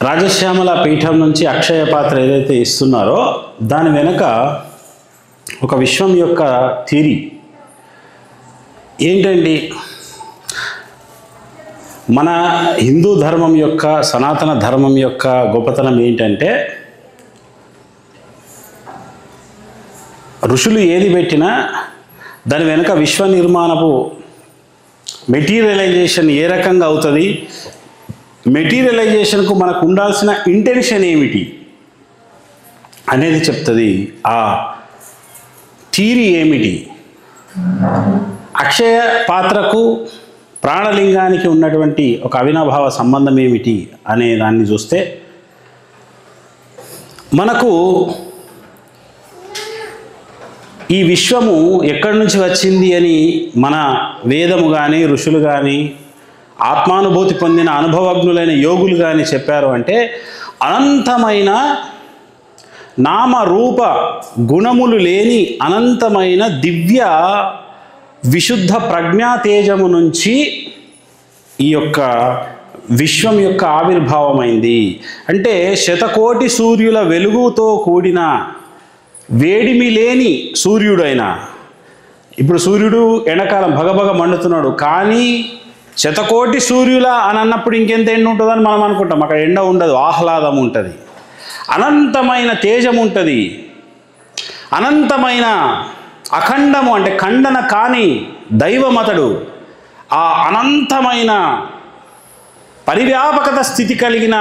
రాజశ్యామల పీఠం నుంచి అక్షయ పాత్ర ఏదైతే ఇస్తున్నారో దాని వెనుక ఒక విశ్వం యొక్క థియరీ ఏంటండి? మన హిందూ ధర్మం యొక్క, సనాతన ధర్మం యొక్క గొప్పతనం ఏంటంటే, ఋషులు ఏది పెట్టినా దాని వెనుక విశ్వ నిర్మాణపు మెటీరియలైజేషన్ ఏ రకంగా అవుతుంది, మెటీరియలైజేషన్కు మనకు ఉండాల్సిన ఇంటెన్షన్ ఏమిటి అనేది చెప్తుంది. ఆ థియరీ ఏమిటి, అక్షయ పాత్రకు ప్రాణలింగానికి ఉన్నటువంటి ఒక అవినాభావ సంబంధం ఏమిటి అనే దాన్ని చూస్తే మనకు ఈ విశ్వము ఎక్కడి నుంచి వచ్చింది అని మన వేదము కానీ, ఋషులు కానీ, ఆత్మానుభూతి పొందిన అనుభవజ్ఞులైన యోగులు కానీ చెప్పారు అంటే, అనంతమైన నామరూప గుణములు లేని అనంతమైన దివ్య విశుద్ధ ప్రజ్ఞాతేజము నుంచి ఈ యొక్క విశ్వం యొక్క ఆవిర్భావమైంది. అంటే శతకోటి సూర్యుల వెలుగుతో కూడిన వేడిమి లేని సూర్యుడైనా, ఇప్పుడు సూర్యుడు ఎండాకాలం భగభగ మండుతున్నాడు, కానీ శతకోటి సూర్యుల అని అన్నప్పుడు ఇంకెంత ఎండ ఉంటుందని మనం అనుకుంటాం. అక్కడ ఎండ ఉండదు, ఆహ్లాదం ఉంటుంది, అనంతమైన తేజం ఉంటుంది, అనంతమైన అఖండము అంటే ఖండన కాని దైవమతడు. ఆ అనంతమైన పరివ్యాపకత స్థితి కలిగిన,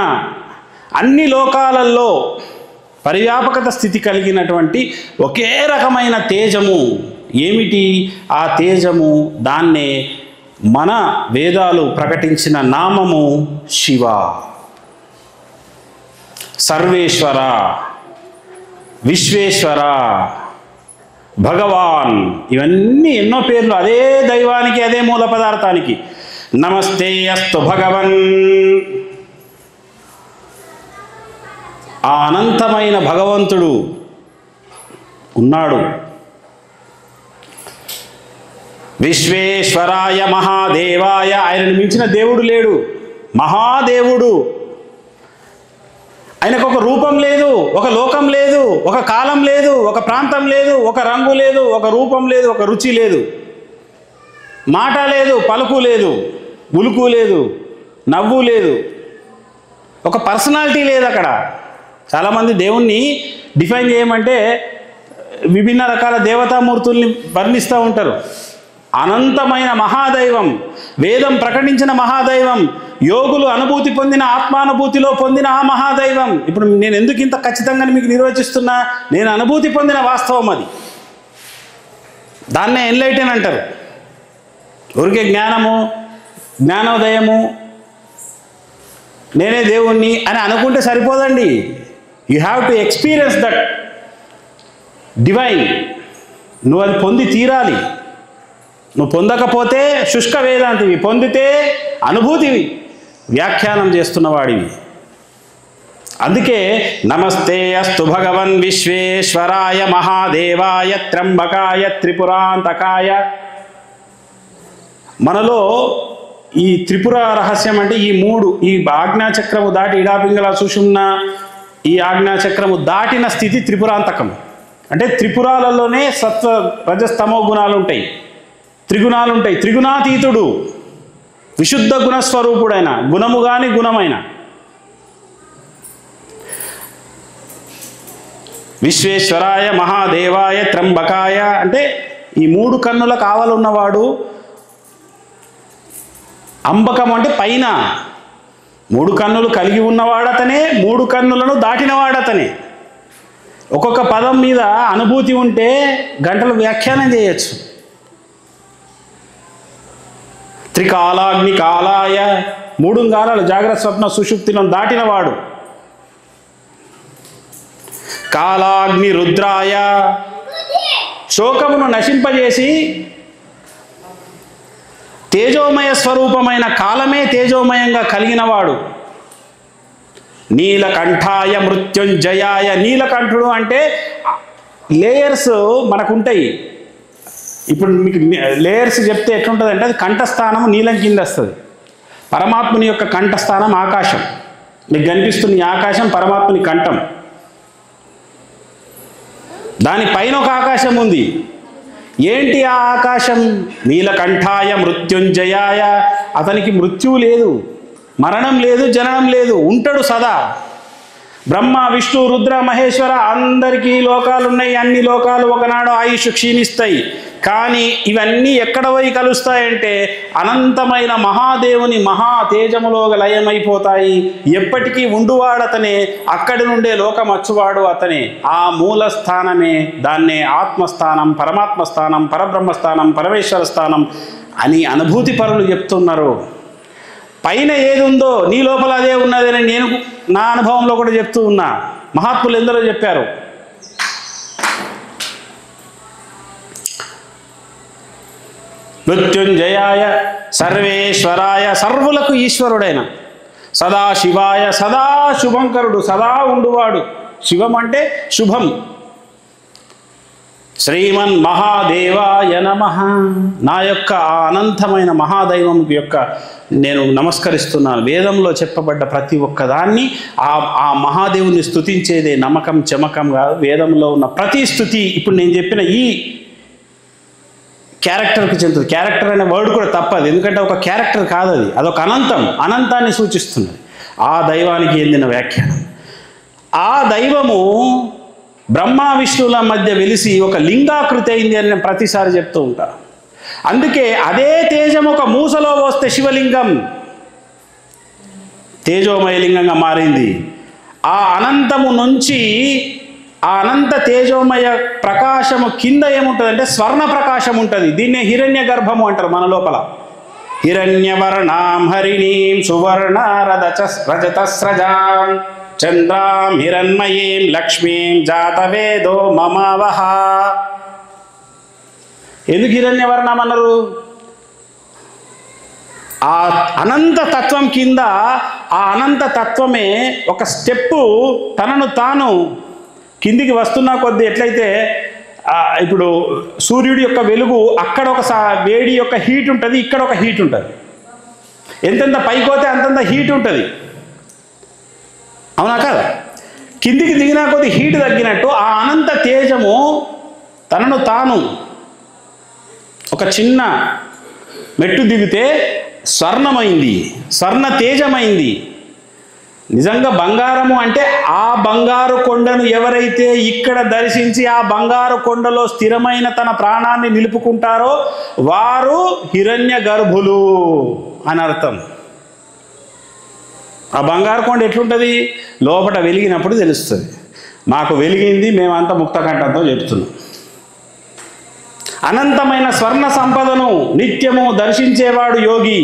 అన్ని లోకాలలో పరివ్యాపకత స్థితి కలిగినటువంటి ఒకే రకమైన తేజము ఏమిటి? ఆ తేజము, దాన్నే మన వేదాలు ప్రకటించిన నామము శివ, సర్వేశ్వర, విశ్వేశ్వర, భగవాన్. ఇవన్నీ ఎన్నో పేర్లు అదే దైవానికి, అదే మూల పదార్థానికి. నమస్తే అస్తు భగవన్. ఆ అనంతమైన భగవంతుడు ఉన్నాడు. విశ్వేశ్వరాయ మహాదేవాయ, ఆయనను మించిన దేవుడు లేడు. మహాదేవుడు, ఆయనకు ఒక రూపం లేదు, ఒక లోకం లేదు, ఒక కాలం లేదు, ఒక ప్రాంతం లేదు, ఒక రంగు లేదు, ఒక రూపం లేదు, ఒక రుచి లేదు, మాట లేదు, పలుకు లేదు, ఉలుకు లేదు, నవ్వు లేదు, ఒక పర్సనాలిటీ లేదు అక్కడ. చాలామంది దేవుణ్ణి డిఫైన్ చేయమంటే విభిన్న రకాల దేవతామూర్తుల్ని వర్ణిస్తూ ఉంటారు. అనంతమైన మహాదైవం, వేదం ప్రకటించిన మహాదైవం, యోగులు అనుభూతి పొందిన, ఆత్మానుభూతిలో పొందిన ఆ మహాదైవం. ఇప్పుడు నేను ఎందుకు ఇంత ఖచ్చితంగా మీకు నిర్వచిస్తున్నా? నేను అనుభూతి పొందిన వాస్తవం అది. దాన్నే ఎన్లైటన్ అంటారు. ఊరికే జ్ఞానము, జ్ఞానోదయము, నేనే దేవుణ్ణి అని అనుకుంటే సరిపోదండి. You have to experience that divine. నువ్వు అది పొంది తీరాలి. నువ్వు పొందకపోతే శుష్క వేదాంతివి, పొందితే అనుభూతివి, వ్యాఖ్యానం చేస్తున్నవాడివి. అందుకే నమస్తే అస్తు భగవన్ విశ్వేశ్వరాయ మహాదేవాయ త్ర్యంబకాయ త్రిపురాంతకాయ. మనలో ఈ త్రిపుర రహస్యం అంటే ఈ మూడు, ఈ ఆజ్ఞాచక్రము దాటి ఇడాపింగళ సుషుమ్న, ఈ ఆజ్ఞాచక్రము దాటిన స్థితి త్రిపురాంతకం. అంటే త్రిపురాలలోనే సత్వ రజస్తమో గుణాలు ఉంటాయి, త్రిగుణాలు ఉంటాయి. త్రిగుణాతీతుడు, విశుద్ధ గుణస్వరూపుడైన, గుణము కాని గుణమైన విశ్వేశ్వరాయ మహాదేవాయ త్ర్యంబకాయ అంటే ఈ మూడు కన్నుల కావలున్నవాడు. అంబకం అంటే పైన, మూడు కన్నులు కలిగి ఉన్నవాడతనే, మూడు కన్నులను దాటినవాడతనే. ఒక్కొక్క పదం మీద అనుభూతి ఉంటే గంటలు వ్యాఖ్యానం చేయొచ్చు. త్రికాలాగ్ని కాలాయ, మూడు కాలాలు జాగ్రత్త స్వప్న సుషుప్తిలను దాటినవాడు. కాలాగ్ని రుద్రాయ, శోకమును నశింపజేసి తేజోమయ స్వరూపమైన కాలమే తేజోమయంగా కలిగినవాడు. నీలకంఠాయ మృత్యుంజయాయ, నీలకంఠుడు అంటే లేయర్స్ మనకుంటాయి. ఇప్పుడు మీకు లేయర్స్ చెప్తే ఎట్లుంటుంది అంటే, అది కంఠస్థానము నీలం కింద వస్తుంది. పరమాత్ముని యొక్క కంఠస్థానం ఆకాశం. మీకు కనిపిస్తున్న ఈ ఆకాశం పరమాత్మని కంఠం. దానిపైన ఒక ఆకాశం ఉంది. ఏంటి ఆ ఆకాశం? నీలకంఠాయ మృత్యుంజయాయ. అతనికి మృత్యువు లేదు, మరణం లేదు, జననం లేదు, ఉంటాడు సదా. బ్రహ్మ విష్ణు రుద్ర మహేశ్వర అందరికీ లోకాలు ఉన్నాయి. అన్ని లోకాలు ఒకనాడు ఆయుష్ క్షీణిస్తాయి. కానీ ఇవన్నీ ఎక్కడ పోయి కలుస్తాయంటే అనంతమైన మహాదేవుని మహా తేజములో లయమైపోతాయి. ఎప్పటికీ ఉండువాడతనే, అక్కడి నుండే లోకం వచ్చువాడు అతనే. ఆ మూల స్థానమే, దాన్నే ఆత్మస్థానం, పరమాత్మ స్థానం, పరబ్రహ్మస్థానం, పరమేశ్వర స్థానం అని అనుభూతి పరులు చెప్తున్నారు. పైన ఏది ఉందో నీ లోపల అదే ఉన్నదని నేను నా అనుభవంలో కూడా చెప్తూ ఉన్నా. మహాత్ములు ఎందరో చెప్పారు. మృత్యుంజయాయ సర్వేశ్వరాయ, సర్వులకు ఈశ్వరుడైన, సదాశివాయ, సదా శుభంకరుడు, సదా ఉండువాడు. శివం అంటే శుభం. శ్రీమన్ మహాదేవాయ నమః. నా యొక్క ఆ అనంతమైన మహాదైవం యొక్క నేను నమస్కరిస్తున్నాను. వేదంలో చెప్పబడ్డ ప్రతి ఒక్కదాన్ని ఆ మహాదేవుని స్తుతించేదే. నమ్మకం చమకం కాదు. వేదంలో ఉన్న ప్రతి స్తుతి ఇప్పుడు నేను చెప్పిన ఈ క్యారెక్టర్కి చెందుతుంది. క్యారెక్టర్ అనే వర్డ్ కూడా తప్పదు, ఎందుకంటే ఒక క్యారెక్టర్ కాదు అది, అదొక అనంతం, అనంతాన్ని సూచిస్తున్నది. ఆ దైవానికి చెందిన వ్యాఖ్యానం. ఆ దైవము బ్రహ్మ విష్ణువుల మధ్య వెలిసి ఒక లింగాకృతి అయింది అని నేను ప్రతిసారి చెప్తూ ఉంటా. అందుకే అదే తేజం ఒక మూసలో వస్తే శివలింగం తేజోమయలింగంగా మారింది. ఆ అనంతము నుంచి ఆ అనంత తేజోమయ ప్రకాశము కింద ఏముంటుందంటే స్వర్ణ ప్రకాశం ఉంటుంది. దీన్నే హిరణ్య గర్భము అంటారు మన లోపల. హిరణ్యవర్ణాం హరిణీం సువర్ణ రజతస్రజాం చంద్రాం హిరణ్మయీం లక్ష్మీం జాతవేదో మమావహ. ఎందుకు హిరణ్యవర్ణం అన్నారు? ఆ అనంత తత్వం కింద ఆ అనంత తత్వమే ఒక స్టెప్పు తనను తాను కిందికి వస్తున్నా కొద్దీ ఎట్లయితే ఇప్పుడు సూర్యుడి యొక్క వెలుగు అక్కడ ఒక వేడి యొక్క హీట్ ఉంటుంది, ఇక్కడ ఒక హీట్ ఉంటుంది. ఎంతెంత పైకి పోతే అంతంత హీట్ ఉంటుంది, అవునా కదా? కిందికి దిగినా కొద్ది హీట్ తగ్గినట్టు ఆ అనంత తేజము తనను తాను ఒక చిన్న మెట్టు దిగితే స్వర్ణమైంది, స్వర్ణ తేజమైంది. నిజంగా బంగారము అంటే ఆ బంగారు కొండను ఎవరైతే ఇక్కడ దర్శించి ఆ బంగారు కొండలో స్థిరమైన తన ప్రాణాన్ని నిలుపుకుంటారో వారు హిరణ్య గర్భులు అని అర్థం. ఆ బంగారు కొండ ఎట్లుంటుంది? లోపల వెలిగినప్పుడు తెలుస్తుంది. మాకు వెలిగింది, మేమంతా ముక్తకంఠంతో చెప్తున్నాం. అనంతమైన స్వర్ణ సంపదను నిత్యము దర్శించేవాడు యోగి.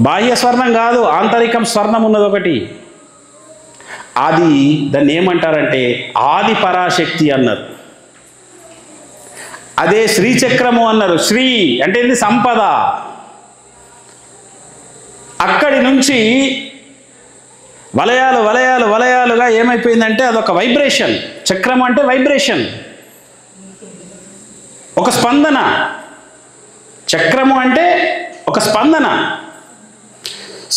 బాహ్య స్వర్ణం కాదు, ఆంతరికం స్వర్ణం ఉన్నది ఒకటి. అది దాన్ని ఏమంటారంటే ఆది పరాశక్తి అన్నారు. అదే శ్రీచక్రము అన్నారు. శ్రీ అంటే ఇది సంపద. అక్కడి నుంచి వలయాలు వలయాలు వలయాలుగా ఏమైపోయిందంటే అదొక వైబ్రేషన్. చక్రం అంటే వైబ్రేషన్, ఒక స్పందన. చక్రము అంటే ఒక స్పందన,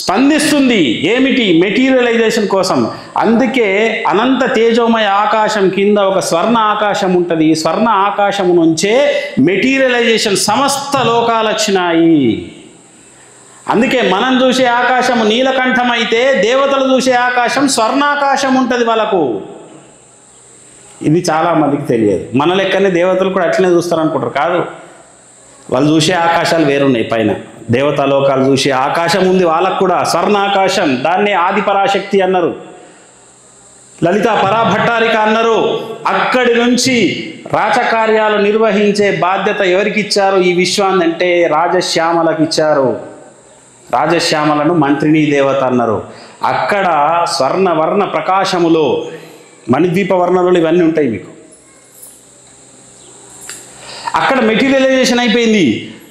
స్పందిస్తుంది. ఏమిటి? మెటీరియలైజేషన్ కోసం. అందుకే అనంత తేజోమయ ఆకాశం కింద ఒక స్వర్ణ ఆకాశం ఉంటుంది. స్వర్ణ ఆకాశము నుంచే మెటీరియలైజేషన్ సమస్త లోకాలు వచ్చినాయి. అందుకే మనం చూసే ఆకాశము నీలకంఠం అయితే దేవతలు చూసే ఆకాశం స్వర్ణాకాశం ఉంటుంది వాళ్ళకు. ఇది చాలామందికి తెలియదు. మన లెక్కనే దేవతలు కూడా అట్లనే చూస్తారు అనుకుంటారు. కాదు, వాళ్ళు చూసే ఆకాశాలు వేరున్నాయి. పైన దేవతాలోకాలు చూసే ఆకాశం ఉంది వాళ్ళకు కూడా, స్వర్ణాకాశం. దాన్నే ఆది పరాశక్తి అన్నారు, లలిత పరాభట్టారిక అన్నారు. అక్కడి నుంచి రాచకార్యాలు నిర్వహించే బాధ్యత ఎవరికి ఇచ్చారు ఈ విశ్వాన్ని అంటే రాజశ్యామలకు ఇచ్చారు. రాజశ్యామలను మంత్రిని దేవత అన్నారు. అక్కడ స్వర్ణవర్ణ ప్రకాశములో మణిద్వీప వర్ణములు ఇవన్నీ ఉంటాయి మీకు. అక్కడ మెటీరియలైజేషన్ అయిపోయింది,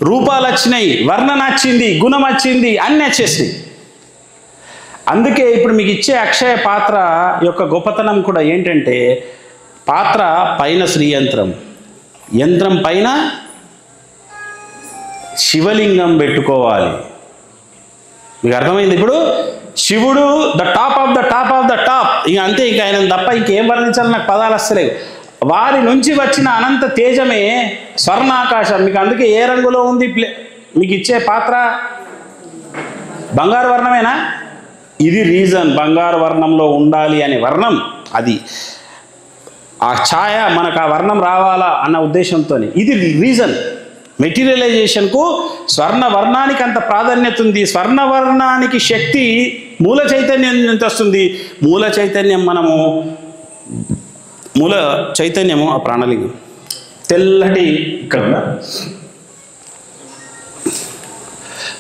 రూపాలు వచ్చినాయి, వర్ణన వచ్చింది, గుణం వచ్చింది, అన్నీ వచ్చేసినాయి. అందుకే ఇప్పుడు మీకు ఇచ్చే అక్షయ పాత్ర యొక్క గొప్పతనం కూడా ఏంటంటే పాత్ర పైన శ్రీయంత్రం, యంత్రం పైన శివలింగం పెట్టుకోవాలి. మీకు అర్థమైంది? ఇప్పుడు శివుడు the top of the top of the top. ఇక అంతే, ఇంక ఆయన తప్ప ఇంకేం వర్ణించాలి నాకు పదాలు వస్తలేవు. వారి నుంచి వచ్చిన అనంత తేజమే స్వర్ణాకాశం. మీకు అందుకే ఏ రంగులో ఉంది మీకు ఇచ్చే పాత్ర? బంగారు వర్ణమేనా? ఇది రీజన్, బంగారు వర్ణంలో ఉండాలి అనే వర్ణం అది. ఆ ఛాయ మనకు ఆ వర్ణం రావాలా అన్న ఉద్దేశంతో ఇది రీజన్. మెటీరియలైజేషన్కు స్వర్ణవర్ణానికి అంత ప్రాధాన్యత ఉంది. స్వర్ణవర్ణానికి శక్తి మూల చైతన్యం ఎంత వస్తుంది? మూల చైతన్యం మూల చైతన్యము ఆ ప్రాణలింగం తెల్లటి ఇక్కడ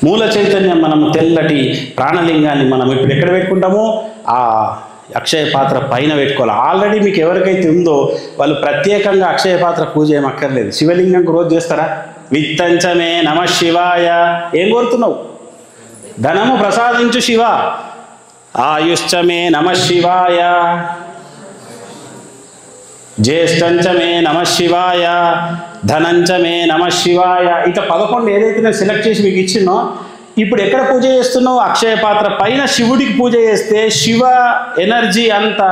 మూల చైతన్యం. మనం తెల్లటి ప్రాణలింగాన్ని మనం ఇప్పుడు ఎక్కడ పెట్టుకుంటామో ఆ అక్షయ పాత్ర పైన పెట్టుకోవాలి. ఆల్రెడీ మీకు ఎవరికైతే ఉందో వాళ్ళు ప్రత్యేకంగా అక్షయ పాత్ర పూజ ఏమక్కర్లేదు. శివలింగంకు రోజు చేస్తారా? విత్తంచమే నమ శివాయ. ఏం కోరుతున్నావు? ధనము ప్రసాదించు శివ. ఆయుశ్చమే నమ శివాయ. జ్యేష్ఠంచమే నమ శివాయ. ధనంచమే నమ శివాయ. ఇక 11 ఏదైతే నేను సెలెక్ట్ చేసి మీకు ఇచ్చినో, ఇప్పుడు ఎక్కడ పూజ చేస్తున్నావు? అక్షయ పాత్ర పైన శివుడికి పూజ చేస్తే శివ ఎనర్జీ అంతా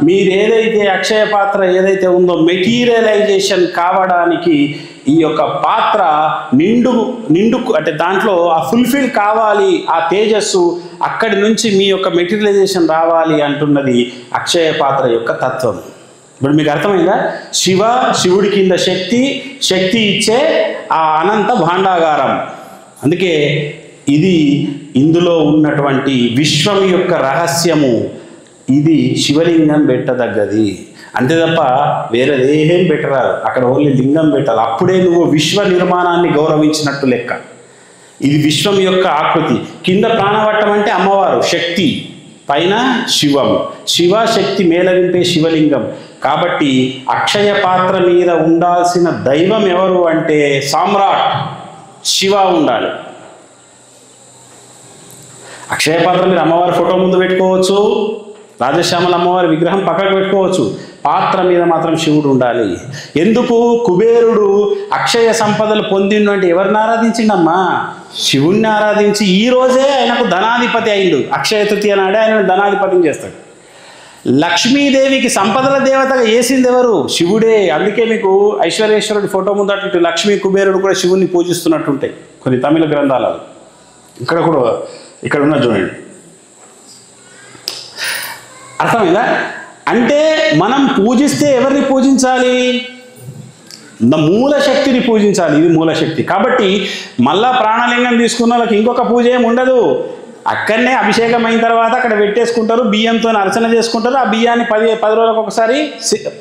మీరు ఏదైతే అక్షయ పాత్ర ఏదైతే ఉందో మెటీరియలైజేషన్ కావడానికి ఈ యొక్క పాత్ర నిండు అంటే దాంట్లో ఆ ఫుల్ఫిల్ కావాలి, ఆ తేజస్సు అక్కడి నుంచి మీ యొక్క మెటీరియలైజేషన్ రావాలి అంటున్నది అక్షయ పాత్ర యొక్క తత్వం. ఇప్పుడు మీకు అర్థమైందా? శివుడి కింద శక్తి ఇచ్చే ఆ అనంత భాండాగారం. అందుకే ఇది ఇందులో ఉన్నటువంటి విశ్వం యొక్క రహస్యము. ఇది శివలింగం పెట్టదగ్గది, అంతే తప్ప వేరేదేం పెట్టరాదు. అక్కడ ఓన్లీ లింగం పెట్టాలి. అప్పుడే నువ్వు విశ్వ నిర్మాణాన్ని గౌరవించినట్టు లెక్క. ఇది విశ్వం యొక్క ఆకృతి. కింద ప్రాణవట్టం అంటే అమ్మవారు శక్తి, పైన శివం. శివశక్తి మేళవింపే శివలింగం. కాబట్టి అక్షయ పాత్ర మీద ఉండాల్సిన దైవం ఎవరు అంటే సామ్రాట్ శివ ఉండాలి. అక్షయ పాత్ర మీరు అమ్మవారి ఫోటో ముందు పెట్టుకోవచ్చు, రాజశ్యామల అమ్మవారి విగ్రహం పక్కకు పెట్టుకోవచ్చు. పాత్ర మీద మాత్రం శివుడు ఉండాలి. ఎందుకు? కుబేరుడు అక్షయ సంపదలు పొందిండు ఎవరిని ఆరాధించిండమ్మా? శివుణ్ణి ఆరాధించి ఈ రోజే ఆయనకు ధనాధిపతి అయిండు. అక్షయ తృతీయ నాడే ఆయన ధనాధిపతిని చేస్తాడు. లక్ష్మీదేవికి సంపదల దేవతగా చేసింది ఎవరు? శివుడే. అందుకే మీకు ఐశ్వర్యేశ్వరుడి ఫోటో ముందట లక్ష్మీ కుబేరుడు కూడా శివుణ్ణి పూజిస్తున్నట్టుంటాయి కొన్ని తమిళ గ్రంథాలలో. ఇక్కడ ఉన్న చూడండి, అర్థమైందా? అంటే మనం పూజిస్తే ఎవరిని పూజించాలి? మూల శక్తిని పూజించాలి. ఇది మూల శక్తి. కాబట్టి మళ్ళా ప్రాణలింగం తీసుకున్న వాళ్ళకి ఇంకొక పూజ ఏమి ఉండదు. అక్కడనే అభిషేకం అయిన తర్వాత అక్కడ పెట్టేసుకుంటారు, బియ్యంతో అర్చన చేసుకుంటారు. ఆ బియ్యాన్ని 10 రోజులకు ఒకసారి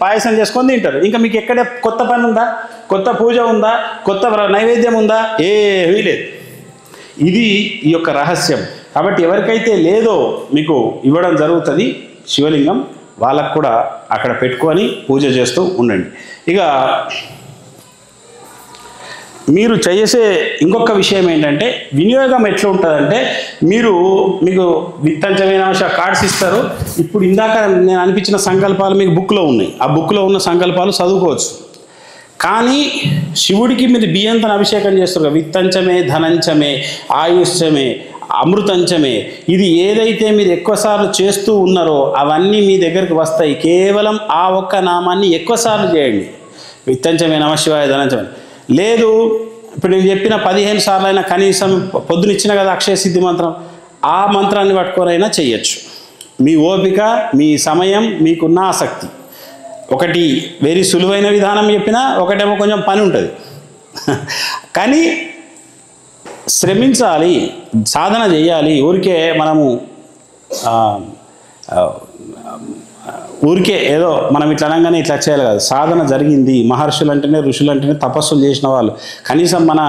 పాయసం చేసుకొని తింటారు. ఇంకా మీకు ఎక్కడ కొత్త పని ఉందా? కొత్త పూజ ఉందా? కొత్త నైవేద్యం ఉందా? ఏమీ లేదు. ఇది ఈ యొక్క రహస్యం. కాబట్టి ఎవరికైతే లేదో మీకు ఇవ్వడం జరుగుతుంది శివలింగం, వాళ్ళకు కూడా అక్కడ పెట్టుకొని పూజ చేస్తూ ఉండండి. ఇక మీరు చేసే ఇంకొక విషయం ఏంటంటే వినియోగం ఎట్లా ఉంటుందంటే, మీకు విత్తంచమైన కార్డ్స్ ఇస్తారు. ఇప్పుడు ఇందాక నేను అనిపించిన సంకల్పాలు మీకు బుక్లో ఉన్నాయి. ఆ బుక్లో ఉన్న సంకల్పాలు చదువుకోవచ్చు. కానీ శివుడికి మీరు బియ్యంతో అభిషేకం చేస్తారు. విత్తంచమే, ధనంచమే, ఆయుష్యమే, అమృతంచమే. ఇది ఏదైతే మీరు ఎక్కువసార్లు చేస్తూ ఉన్నారో అవన్నీ మీ దగ్గరికి వస్తాయి. కేవలం ఆ ఒక్క నామాన్ని ఎక్కువసార్లు చేయండి. విత్తంచమే నమశివాయ, ధనంచమే. లేదు, ఇప్పుడు నేను చెప్పిన 15 సార్లు అయినా కనీసం పొద్దున ఇచ్చిన కదా అక్షయ సిద్ధి మంత్రం, ఆ మంత్రాన్ని పట్టుకొనైనా చేయొచ్చు. మీ ఓపిక, మీ సమయం, మీకున్న ఆసక్తి. ఒకటి వెరీ సులువైన విధానం చెప్పినా, ఒకటేమో కొంచెం పని ఉంటుంది. కానీ శ్రమించాలి, సాధన చేయాలి. ఊరికే ఏదో మనం ఇట్లా అనగానే ఇట్లా చేయాలి కాదు. సాధన జరిగింది. మహర్షులు అంటేనే, ఋషులు అంటేనే తపస్సులు చేసిన వాళ్ళు. కనీసం మన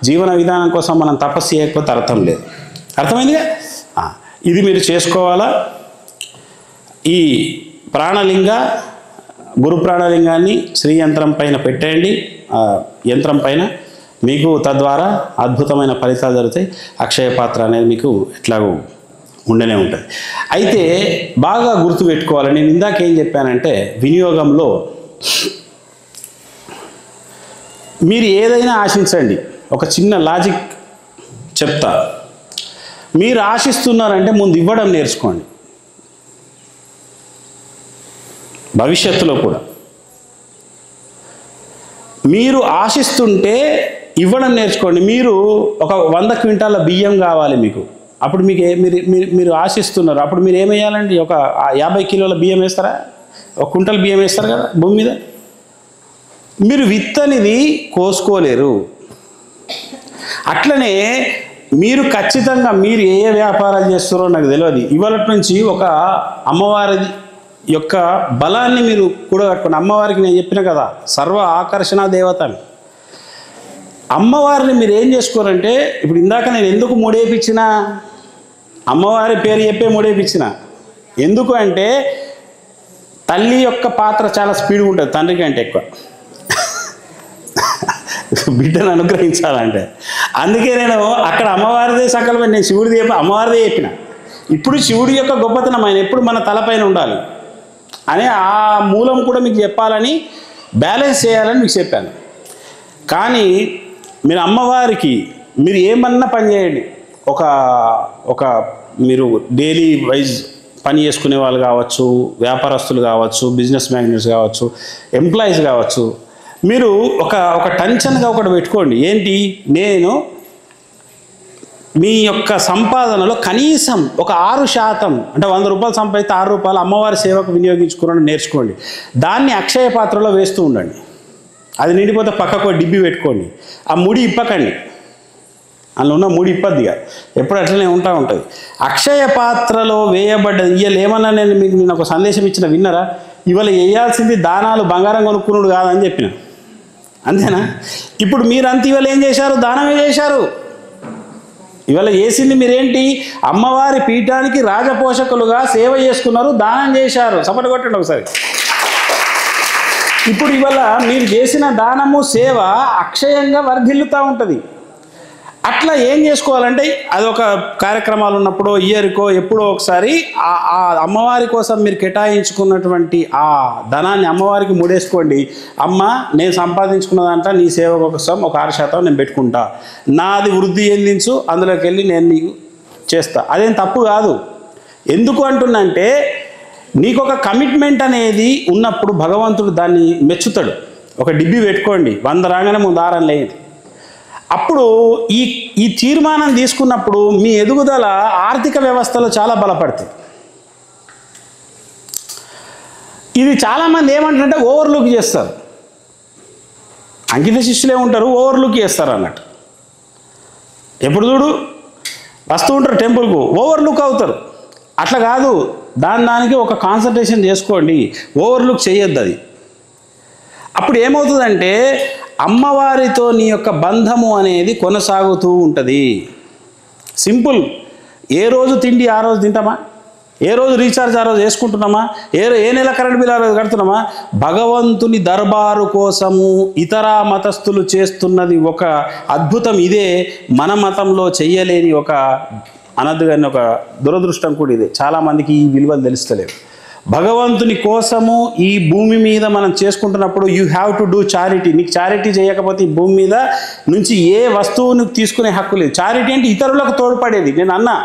జీవన విధానం కోసం మనం తపస్సు చేయకపోతే అర్థం లేదు. అర్థమైందిగా? ఇది మీరు చేసుకోవాలా. ఈ గురు ప్రాణలింగాన్ని శ్రీ యంత్రం పైన పెట్టేయండి. యంత్రం పైన మీకు తద్వారా అద్భుతమైన ఫలితాలు జరుగుతాయి. అక్షయ పాత్ర అనేది మీకు ఎట్లాగో ఉండనే ఉంటుంది. అయితే బాగా గుర్తుపెట్టుకోవాలి. నేను ఇందాక ఏం చెప్పానంటే, వినియోగంలో మీరు ఏదైనా ఆశించండి. ఒక చిన్న లాజిక్ చెప్తా. మీరు ఆశిస్తున్నారంటే ముందు ఇవ్వడం నేర్చుకోండి. భవిష్యత్తులో కూడా మీరు ఆశిస్తుంటే ఇవ్వడం నేర్చుకోండి. మీరు ఒక 100 క్వింటాల బియ్యం కావాలి మీకు, అప్పుడు మీకు మీరు ఆశిస్తున్నారు, అప్పుడు మీరు ఏమేయాలండి? ఒక 50 కిలోల బియ్యం వేస్తారా? ఒక కుంటల్ బియ్యం వేస్తారు కదా భూమి మీద. మీరు విత్తనిది కోసుకోలేరు. అట్లనే మీరు ఖచ్చితంగా మీరు ఏ వ్యాపారాలు చేస్తారో నాకు తెలియదు, ఇవాళ నుంచి ఒక అమ్మవారి యొక్క బలాన్ని మీరు కూడగట్టుకోండి. అమ్మవారికి నేను చెప్పిన కదా, సర్వ ఆకర్షణ దేవత అని. అమ్మవారిని మీరు ఏం చేసుకోరంటే, ఇప్పుడు ఇందాక నేను ఎందుకు ముడేపించిన, అమ్మవారి పేరు చెప్పే ముడేపించిన. ఎందుకు అంటే తల్లి యొక్క పాత్ర చాలా స్పీడ్గా ఉంటుంది తండ్రి కంటే ఎక్కువ, బిడ్డను అనుగ్రహించాలంటే. అందుకే నేను అక్కడ అమ్మవారిదే సంకల్పం, నేను శివుడిది చెప్పి అమ్మవారిదే చెప్పిన. ఇప్పుడు శివుడి యొక్క గొప్పతనం ఆయన ఎప్పుడు మన తలపైన ఉండాలి అనే ఆ మూలం కూడా మీకు చెప్పాలని, బ్యాలెన్స్ చేయాలని మీకు చెప్పాను. కానీ మీరు అమ్మవారికి మీరు ఏమన్నా పని చేయండి. ఒక మీరు డైలీ వైజ్ పని చేసుకునే వాళ్ళు కావచ్చు, వ్యాపారస్తులు కావచ్చు, బిజినెస్ మ్యాగ్నెట్స్ కావచ్చు, ఎంప్లాయీస్ కావచ్చు, మీరు ఒక టెన్షన్గా ఒకటి పెట్టుకోండి. ఏంటి? నేను మీ యొక్క సంపాదనలో కనీసం ఒక 6% అంటే 100 రూపాయలు సంపాదిస్తే 6 రూపాయలు అమ్మవారి సేవకు వినియోగించుకోవడం నేర్చుకోండి. దాన్ని అక్షయ పాత్రలో వేస్తూ ఉండండి. అది నిండిపోతే పక్కకు డిబ్బి పెట్టుకోండి. ఆ ముడి ఇప్పకండి, అందులో ఉన్న ముడి ఇప్పద్దిగా ఎప్పుడు అట్లనే ఉంటుంది. అక్షయ పాత్రలో వేయబడ్డది. ఇవాళ ఏమన్నా నేను ఒక సందేశం ఇచ్చిన విన్నరా? ఇవాళ వేయాల్సింది దానాలు బంగారం కొనుక్కున్నాడు కాదని చెప్పిన, అంతేనా? ఇప్పుడు మీరంతా ఇవాళ ఏం చేశారు? దానమే చేశారు. ఇవాళ చేసింది మీరేంటి? అమ్మవారి పీఠానికి రాజపోషకులుగా సేవ చేసుకున్నారు, దానం చేశారు. సపోర్ట్ కొట్టండి ఒకసారి. ఇప్పుడు ఇవాళ మీరు చేసిన దానము సేవ అక్షయంగా వర్ధిల్లుతూ ఉంటుంది. అట్లా ఏం చేసుకోవాలంటే అదొక కార్యక్రమాలు ఉన్నప్పుడు ఇయర్కో ఎప్పుడో ఒకసారి ఆ అమ్మవారి కోసం మీరు కేటాయించుకున్నటువంటి ఆ ధనాన్ని అమ్మవారికి ముడేసుకోండి. అమ్మ, నేను సంపాదించుకున్నదంట నీ సేవ కోసం ఒక 6% నేను పెట్టుకుంటా, నాది వృద్ధి చెందించు, అందులోకి వెళ్ళి నేను నీకు చేస్తా. అదేం తప్పు కాదు. ఎందుకు అంటున్నంటే నీకు ఒక కమిట్మెంట్ అనేది ఉన్నప్పుడు భగవంతుడు దాన్ని మెచ్చుతాడు. ఒక డిబ్బి పెట్టుకోండి, 100 రాగానే ముందు 6 లేదు. అప్పుడు ఈ తీర్మానం తీసుకున్నప్పుడు మీ ఎదుగుదల ఆర్థిక వ్యవస్థలో చాలా బలపడుతుంది. ఇది చాలామంది ఏమంటారంటే ఓవర్లుక్ చేస్తారు. అంకిత శిష్యులే ఉంటారు, ఓవర్లుక్ చేస్తారు అన్నట్టు. ఎప్పుడు చూడు వస్తూ ఉంటారు టెంపుల్కు, ఓవర్లుక్ అవుతారు. అట్లా కాదు, దానికి ఒక కాన్సన్ట్రేషన్ చేసుకోండి, ఓవర్లుక్ చేయొద్దు. అది అప్పుడు ఏమవుతుందంటే అమ్మవారితో నీ యొక్క బంధము అనేది కొనసాగుతూ ఉంటుంది. సింపుల్. ఏ రోజు తిండి ఆ రోజు తింటామా? ఏ రోజు రీఛార్జ్ ఆ రోజు వేసుకుంటున్నామా? ఏ నెల కరెంట్ బిల్ ఆ రోజు కడుతున్నామా? భగవంతుని దర్బారు కోసము ఇతర మతస్థులు చేస్తున్నది ఒక అద్భుతం. ఇదే మన మతంలో చెయ్యలేని ఒక అనద్దుగాని ఒక దురదృష్టం కూడా ఇదే. చాలామందికి ఈ విలువలు తెలుస్తలేవు. భగవంతుని కోసము ఈ భూమి మీద మనం చేసుకుంటున్నప్పుడు you have to do charity. నీకు చారిటీ చేయకపోతే ఈ భూమి మీద నుంచి ఏ వస్తువును తీసుకునే హక్కు లేదు. చారిటీ అంటే ఇతరులకు తోడ్పడేది. నేను అన్నా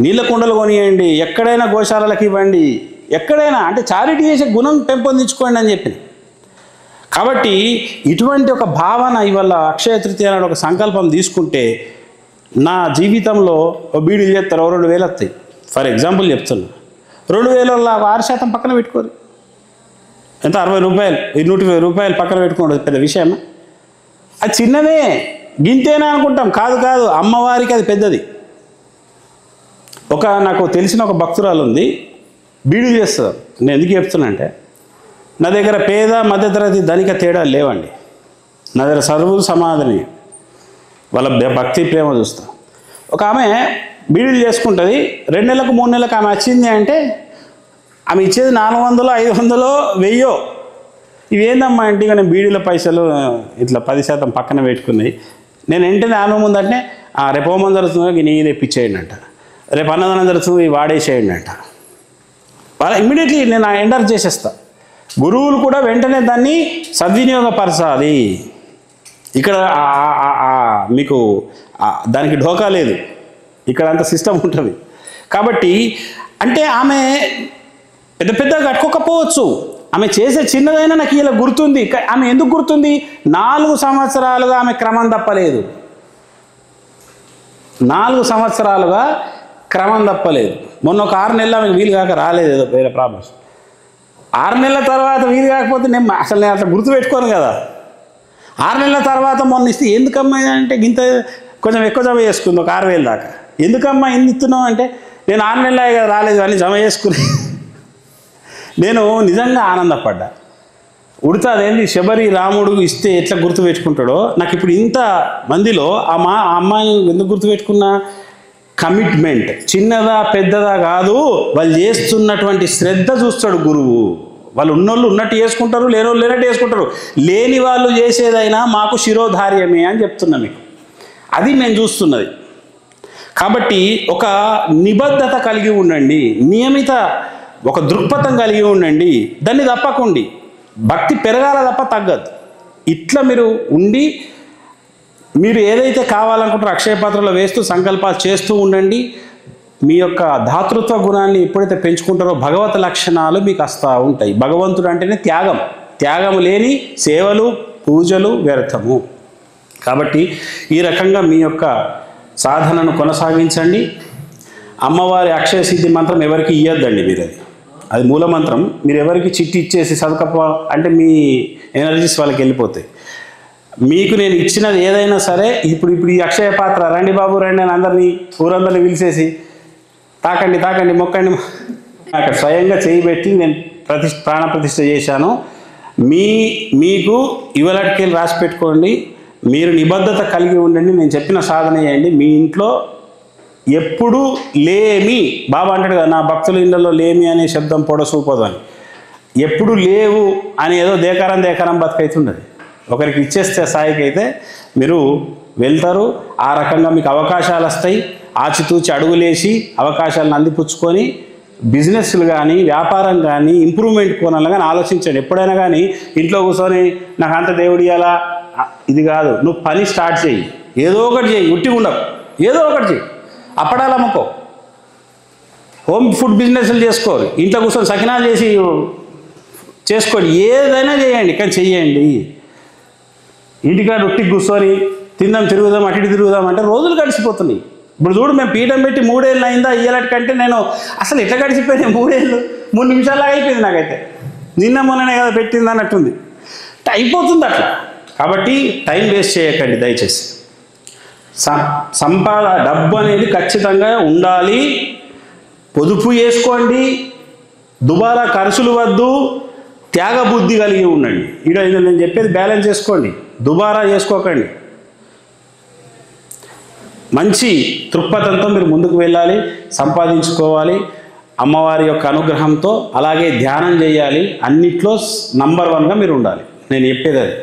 నీళ్ళ కుండలు కొనియండి, ఎక్కడైనా గోశాలలకు ఇవ్వండి, ఎక్కడైనా అంటే చారిటీ చేసే గుణం పెంపొందించుకోండి అని చెప్పింది. కాబట్టి ఇటువంటి ఒక భావన ఇవాళ అక్షయ తృతీయ అనే ఒక సంకల్పం తీసుకుంటే నా జీవితంలో బీడీలు చేస్తారు 2,000 వస్తాయి. ఫర్ ఎగ్జాంపుల్ చెప్తున్నా, 2,000 6% పక్కన పెట్టుకోరు. ఎంత? 60 రూపాయలు, 120 రూపాయలు పక్కన పెట్టుకోండి. పెద్ద విషయమా? అది చిన్నదే, గింతేనా అనుకుంటాం. కాదు, అమ్మవారికి అది పెద్దది. నాకు తెలిసిన ఒక భక్తురాలు ఉంది, బీడీలు చేస్తారు. నేను ఎందుకు చెప్తున్నా అంటే నా దగ్గర పేద మధ్యతరగతి ధనిక తేడా లేవండి. నా దగ్గర సర్వులు సమాధానం, వాళ్ళ భక్తి ప్రేమ చూస్తా. ఒక ఆమె బీడీలు చేసుకుంటుంది, 2 నెలలకు 3 నెలలకు ఆమె వచ్చింది అంటే ఆమె ఇచ్చేది 400, 500, 1000. ఇవేందమ్మా అంటే ఇక నేను బీడీల పైసలు ఇట్లా 10% పక్కన పెట్టుకున్నాయి. నేను వెంటనే ఆమె ముందంటే రేపు హోమం జరుగుతుందో నీ తెప్పించేయండి అంట, రేపు అన్నదానం జరుగుతుందో ఇవి వాడేసేయండి అంట. వాళ్ళ ఇమ్మీడియట్లీ నేను ఎండర్ చేసేస్తా. గురువులు కూడా వెంటనే దాన్ని సద్వినియోగపరచాలి. ఇక్కడ మీకు దానికి ఢోకా లేదు. ఇక్కడ అంత సిస్టమ్ ఉంటుంది. కాబట్టి అంటే ఆమె పెద్ద పెద్దగా కట్టుకోకపోవచ్చు, ఆమె చేసే చిన్నదైనా నాకు ఇలా గుర్తుంది. ఆమె ఎందుకు గుర్తుంది? 4 సంవత్సరాలుగా ఆమె క్రమం తప్పలేదు. 4 సంవత్సరాలుగా క్రమం తప్పలేదు. మొన్న ఒక 6 నెలలు ఆమెకు వీలు కాక రాలేదు, ఏదో వేరే ప్రాబ్లమ్స్. 6 నెలల తర్వాత వీలు కాకపోతే నేను అట్లా గుర్తుపెట్టుకోను కదా. 6 నెలల తర్వాత మొన్న ఇస్తే ఎందుకమ్మా అంటే ఇంత కొంచెం ఎక్కువ జమ చేసుకుంది, ఒక 6,000 దాకా. ఎందుకమ్మా ఎన్ని ఇస్తున్నావు అంటే నేను 6 నెలలు కదా రాలేదు అని జమ చేసుకుని నేను నిజంగా ఆనందపడ్డా. ఉడతాదేంది శబరి రాముడు ఇస్తే ఎట్లా గుర్తుపెట్టుకుంటాడో నాకు ఇప్పుడు ఇంత మందిలో ఆ అమ్మాయిని ఎందుకు గుర్తుపెట్టుకున్నా? కమిట్మెంట్. చిన్నదా పెద్దదా కాదు, వాళ్ళు చేస్తున్నటువంటి శ్రద్ధ చూస్తాడు గురువు. వాళ్ళు ఉన్నోళ్ళు ఉన్నట్టు చేసుకుంటారు, లేనోళ్ళు లేనట్టు చేసుకుంటారు. లేని వాళ్ళు చేసేదైనా మాకు శిరోధార్యమే అని చెప్తున్నా మీకు. అది మేము చూస్తున్నది. కాబట్టి ఒక నిబద్ధత కలిగి ఉండండి, నియమిత ఒక దృక్పథం కలిగి ఉండండి, దాన్ని తప్పకండి. భక్తి పెరగాల తప్ప తగ్గదు. ఇట్లా మీరు ఉండి మీరు ఏదైతే కావాలనుకుంటారో అక్షయ పాత్రలో వేస్తూ సంకల్పాలు చేస్తూ ఉండండి. మీ యొక్క ధాతృత్వ గుణాన్ని ఎప్పుడైతే పెంచుకుంటారో భగవత్ లక్షణాలు మీకు వస్తూ ఉంటాయి. భగవంతుడు అంటేనే త్యాగం. త్యాగము లేని సేవలు పూజలు వ్యర్థము. కాబట్టి ఈ రకంగా మీ యొక్క సాధనను కొనసాగించండి. అమ్మవారి అక్షయ సిద్ధి మంత్రం ఎవరికి ఇవ్వద్దండి మీరు. అది మూలమంత్రం. మీరు ఎవరికి చిట్టి ఇచ్చేసి చదవకపో అంటే మీ ఎనర్జీస్ వాళ్ళకి వెళ్ళిపోతాయి. మీకు నేను ఇచ్చినది ఏదైనా సరే ఇప్పుడు ఈ అక్షయ పాత్ర రండి బాబు రండి అని అందరినీ ఊరందరినీ పిలిచేసి తాకండి మొక్కండి అక్కడ స్వయంగా చేయబెట్టి నేను ప్రాణప్రతిష్ఠ చేశాను. మీకు ఇవలటికెళ్ళి రాసి పెట్టుకోండి. మీరు నిబద్ధత కలిగి ఉండండి. నేను చెప్పిన సాధన చేయండి. మీ ఇంట్లో ఎప్పుడు లేమి, బాబా అంటాడు కదా, నా భక్తుల ఇళ్ళలో లేమి అనే శబ్దం పొడసూపదు అని. ఎప్పుడు లేవు అని ఏదో దేకారం బతుకైతుండదు. ఒకరికి ఇచ్చేస్తే స్థాయికి అయితే మీరు వెళ్తారు. ఆ రకంగా మీకు అవకాశాలు వస్తాయి. ఆచితూచి అడుగులేసి అవకాశాలను అందిపుచ్చుకొని బిజినెస్లు కానీ వ్యాపారం కానీ ఇంప్రూవ్మెంట్ కోణాలు కానీ ఆలోచించండి. ఎప్పుడైనా కానీ ఇంట్లో కూర్చొని నాకు అంత దేవుడి అలా ఇది కాదు. నువ్వు పని స్టార్ట్ చేయి, ఏదో ఒకటి చేయి, ఉట్టి ఉండవు, ఏదో ఒకటి చేయి. అప్పడాలు అమ్ముకో, హోమ్ ఫుడ్ బిజినెస్లు చేసుకోవాలి, ఇంట్లో కూర్చొని సకినాలు చేసి చేసుకోండి, ఏదైనా చేయండి. కానీ చెయ్యండి. ఇంటికాడ ఉట్టికి కూర్చొని తిందాం తిరుగుదాం అటు ఇటు తిరుగుదాం అంటే రోజులు గడిచిపోతున్నాయి. ఇప్పుడు చూడు, మేము పీఠం పెట్టి 3 ఏళ్ళు అయిందా ఇయ్యాలటి కంటే నేను అసలు ఎట్లా గడిచిపోయినాయి 3 ఏళ్ళు 3 నిమిషాల్లాగా అయిపోయింది నాకైతే. నిన్న మొన్ననే కదా పెట్టింది అన్నట్టుంది. అయిపోతుంది అట్లా. కాబట్టి టైం వేస్ట్ చేయకండి దయచేసి. డబ్బు అనేది ఖచ్చితంగా ఉండాలి. పొదుపు చేసుకోండి, దుబారా ఖర్చులు వద్దు, త్యాగ బుద్ధి కలిగి ఉండండి. ఇక్కడ నేను చెప్పేది బ్యాలెన్స్ చేసుకోండి, దుబారా చేసుకోకండి. మంచి దృక్పథంతో మీరు ముందుకు వెళ్ళాలి, సంపాదించుకోవాలి అమ్మవారి యొక్క అనుగ్రహంతో. అలాగే ధ్యానం చేయాలి. అన్నిట్లో నంబర్ 1గా మీరు ఉండాలి. నేను చెప్పేది అది.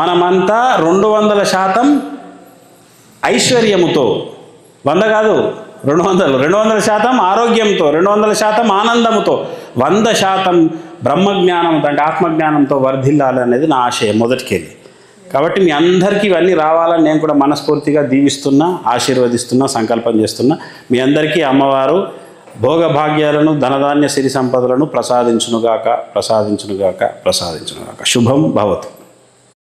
మనమంతా 200% ఐశ్వర్యముతో, 100 కాదు 200% ఆరోగ్యంతో, 200% ఆనందముతో, 100% బ్రహ్మజ్ఞానంతో అంటే ఆత్మజ్ఞానంతో వర్ధిల్లాలి అనేది నా ఆశయం మొదటికెళ్ళి. కాబట్టి మీ అందరికీ ఇవన్నీ రావాలని నేను కూడా మనస్ఫూర్తిగా దీవిస్తున్నా, ఆశీర్వదిస్తున్నా, సంకల్పం చేస్తున్నా. మీ అందరికీ అమ్మవారు భోగభాగ్యాలను, ధనధాన్య సిరి సంపదలను ప్రసాదించునుగాక. శుభం భవతు.